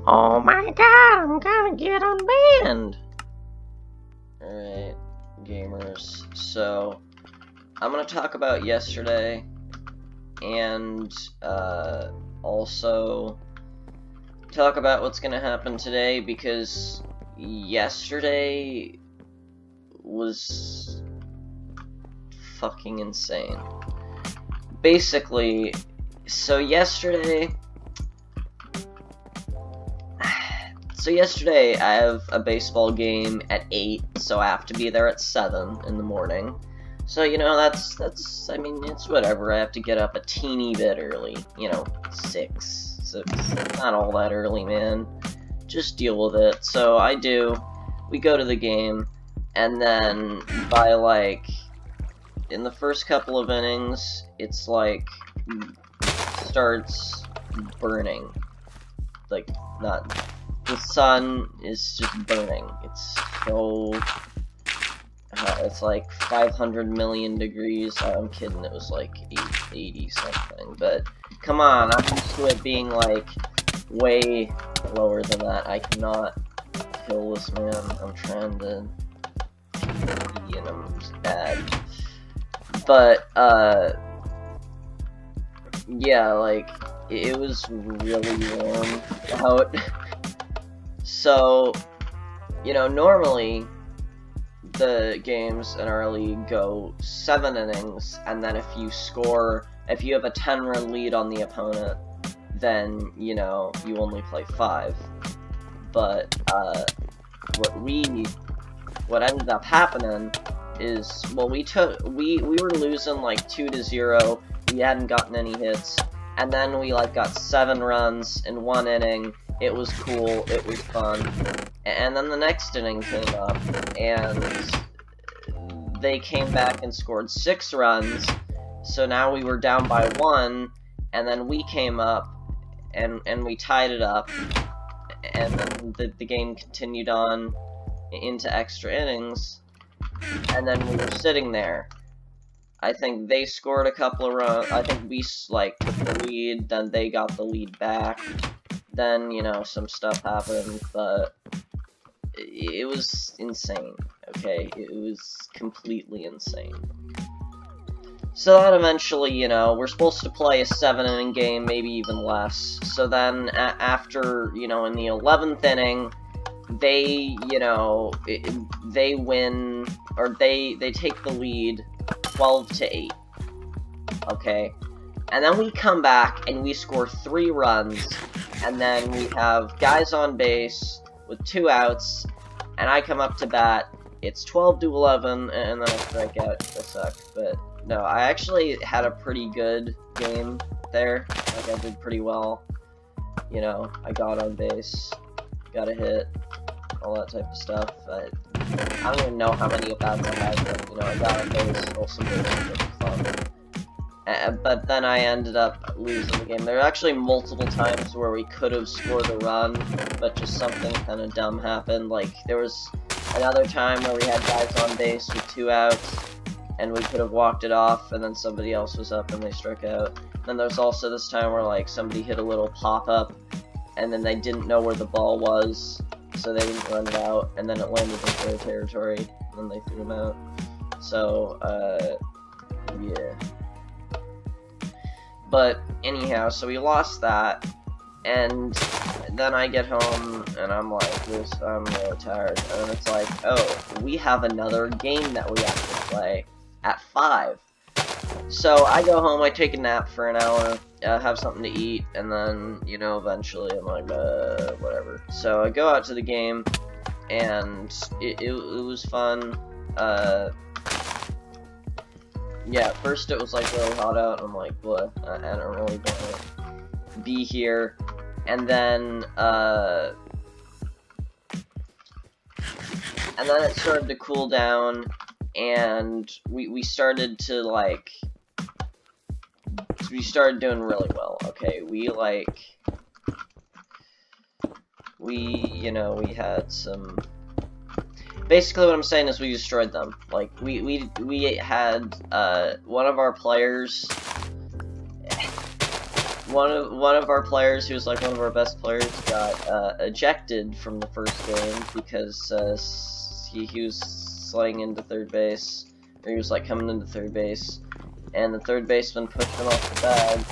Oh my god, I'm gonna get unbanned! Alright, gamers. So, I'm gonna talk about yesterday, and also talk about what's gonna happen today, because yesterday was fucking insane. Basically, so yesterday I have a baseball game at 8, so I have to be there at 7 in the morning. So, you know, that's, I mean, it's whatever. I have to get up a teeny bit early, you know, 6. So it's not all that early, man. Just deal with it. So I do. We go to the game, and then by, like, in the first couple of innings, it's, like, starts burning. Like, not... The sun is just burning. It's so... it's like 500 million degrees. I'm kidding, it was like 80 something. But, come on, I'm used to it being like way lower than that. I cannot kill this man. I'm trying to pee and I'm just bad. But, yeah, like, it was really warm out. So, you know, normally the games in our league go 7 innings, and then if you have a 10-run lead on the opponent, then, you know, you only play 5. But, what ended up happening is, well, we were losing like 2-0, we hadn't gotten any hits, and then we like got 7 runs in 1 inning. It was cool, it was fun, and then the next inning came up, and they came back and scored 6 runs, so now we were down by 1, and then we came up, and we tied it up, and then the game continued on into extra innings, and then we were sitting there. I think they scored a couple of runs, I think we, like, took the lead, then they got the lead back. Then, you know, some stuff happened, but it was insane, okay? It was completely insane. So that eventually, you know, we're supposed to play a 7-inning game, maybe even less. So then, after, you know, in the 11th inning, they, you know, they win, or they take the lead 12-8, okay? And then we come back, and we score 3 runs, and then we have guys on base with 2 outs, and I come up to bat. It's 12-11, and then I strike out. That sucked, but no, I actually had a pretty good game there. Like, I did pretty well. You know, I got on base, got a hit, all that type of stuff. I don't even know how many at-bats I had, but, you know, I got on base, stole some bases, it was fun. But then I ended up losing the game. There were actually multiple times where we could have scored a run, but just something kind of dumb happened. Like, there was another time where we had guys on base with 2 outs, and we could have walked it off, and then somebody else was up and they struck out. Then there's also this time where, like, somebody hit a little pop-up, and then they didn't know where the ball was, so they didn't run it out, and then it landed in their territory, and then they threw them out. So, yeah. But anyhow, so we lost that, and then I get home, and I'm like, I'm really tired, and it's like, oh, we have another game that we have to play at 5. So I go home, I take a nap for an hour, have something to eat, and then, you know, eventually I'm like, whatever. So I go out to the game, and it was fun. Yeah, at first it was like really hot out, and I'm like, what? I don't really want to be here. And then it started to cool down, and we started to, like, we started doing really well, okay? You know, we had some... Basically, what I'm saying is we destroyed them. Like, we had, one of our players... one of our players, who was like one of our best players, got ejected from the first game because he was sliding into third base, or he was like coming into third base, and the third baseman pushed him off the bag,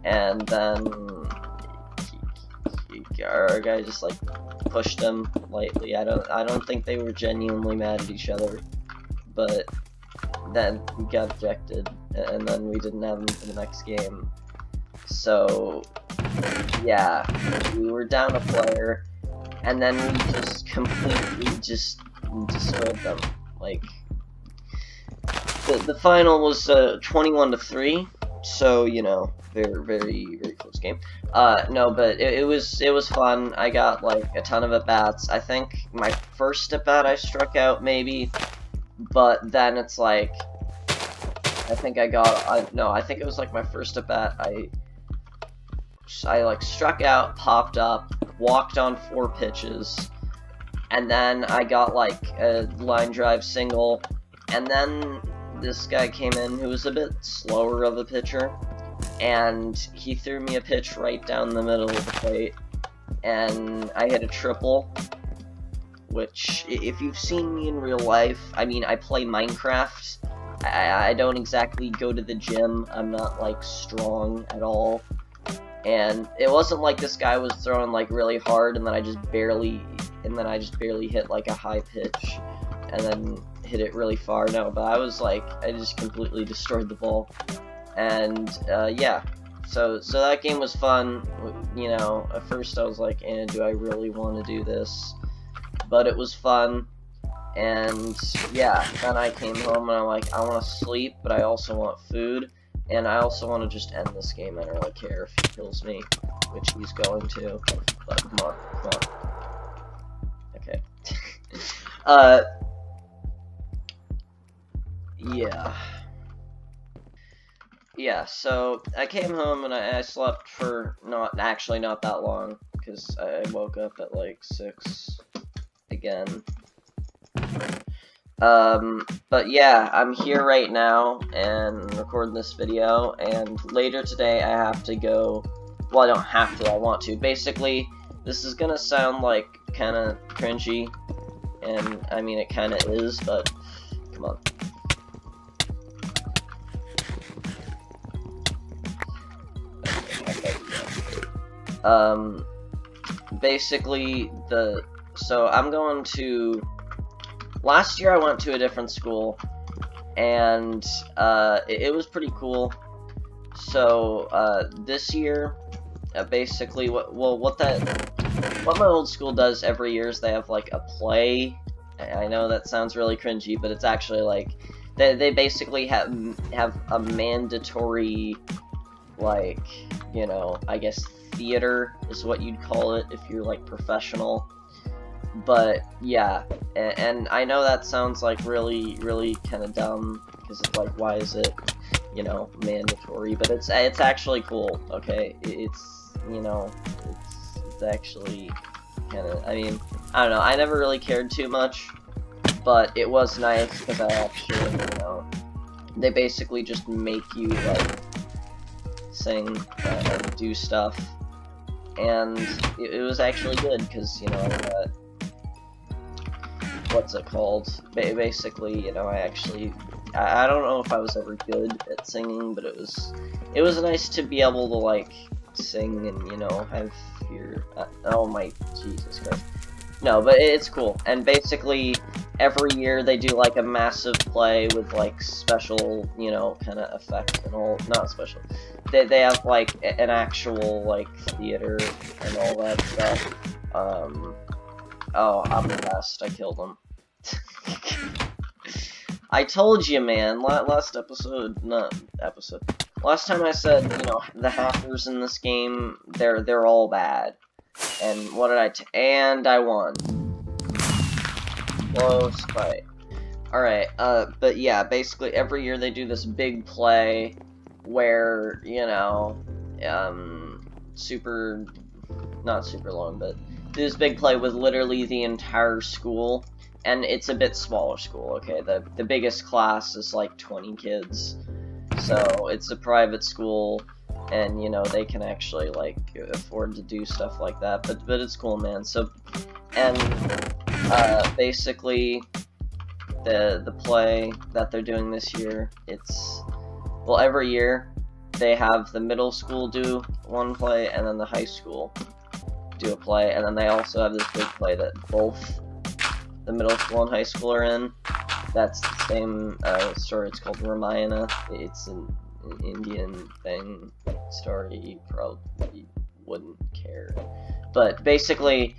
and then our guy just like pushed him lightly. I don't think they were genuinely mad at each other, but then we got ejected, and then we didn't have him for the next game. So yeah, we were down a player, and then we just completely just destroyed them. Like, the final was 21-3, so you know, very very close game. No, but it was fun. I got like a ton of at bats. I think my first at bat I struck out maybe, but then it's like I think it was like my first at bat. I like struck out, popped up, walked on 4 pitches, and then I got like a line drive single, and then this guy came in who was a bit slower of a pitcher, and he threw me a pitch right down the middle of the plate, and I hit a triple, which, if you've seen me in real life, I mean, I play Minecraft. I don't exactly go to the gym. I'm not like strong at all. And it wasn't like this guy was throwing like really hard and then I just barely hit like a high pitch and then hit it really far. No, but I just completely destroyed the ball. And yeah, so that game was fun. You know, at first I was like, do I really want to do this? But it was fun. And yeah, then I came home and I'm like, I want to sleep, but I also want food. And I also want to just end this game. I don't really care if he kills me, which he's going to. But come on. Okay. Yeah. Yeah, so I came home and I slept for not that long, because I woke up at like 6 again. But yeah, I'm here right now and recording this video, and later today I have to go, well, I don't have to, I want to. Basically, this is gonna sound like kinda cringy, and I mean it kinda is, but come on. Basically, so I'm going to, last year I went to a different school, and it was pretty cool. So this year, basically, what my old school does every year is they have like a play. I know that sounds really cringy, but it's actually like they basically have a mandatory, like, you know, I guess theater is what you'd call it if you're like professional. But yeah, and I know that sounds like really kind of dumb, because it's like, why is it, you know, mandatory? But it's actually cool. Okay, it's, you know, it's actually kind of, I mean, I don't know, I never really cared too much, but it was nice because I actually, you know, they basically just make you like sing and do stuff, and it was actually good because, you know, what's it called? Basically, you know, I don't know if I was ever good at singing, but it was nice to be able to like sing and, you know, have your oh my Jesus Christ. No, but it's cool. And basically every year they do like a massive play with like special, you know, kind of effects and all, not special. They have like an actual like theater and all that stuff. Oh, I'm the best. I killed him. I told you, man. Last time I said, you know, the hackers in this game, they're all bad. And what did and I won. Close fight. Alright, but yeah, basically every year they do this big play where, you know, not super long, but this big play with literally the entire school, and it's a bit smaller school, okay? The biggest class is like 20 kids, so it's a private school, and you know they can actually like afford to do stuff like that. But it's cool, man. So, and basically the play that they're doing this year, it's, well, every year they have the middle school do one play and then the high school do a play, and then they also have this big play that both the middle school and high school are in. That's the same story. It's called Ramayana. It's an Indian thing story. You probably wouldn't care, but basically,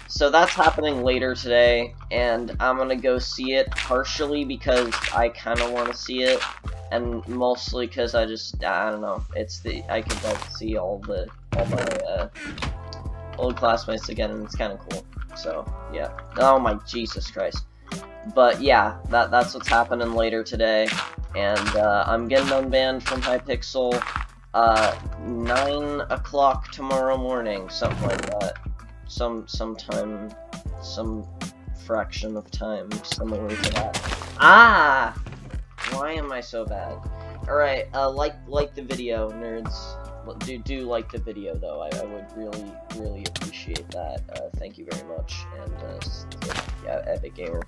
so that's happening later today, and I'm gonna go see it partially because I kind of want to see it, and mostly because I don't know. I could like see all my old classmates again, and it's kind of cool. So yeah. Oh my Jesus Christ. But yeah, that's what's happening later today, and I'm getting unbanned from Hypixel 9 o'clock tomorrow morning, something like that. Sometime, some fraction of time, similar to that. Ah! Why am I so bad? Alright, like the video, nerds. Do like the video, though. I would really appreciate that. Thank you very much, and yeah, Epic Gamer.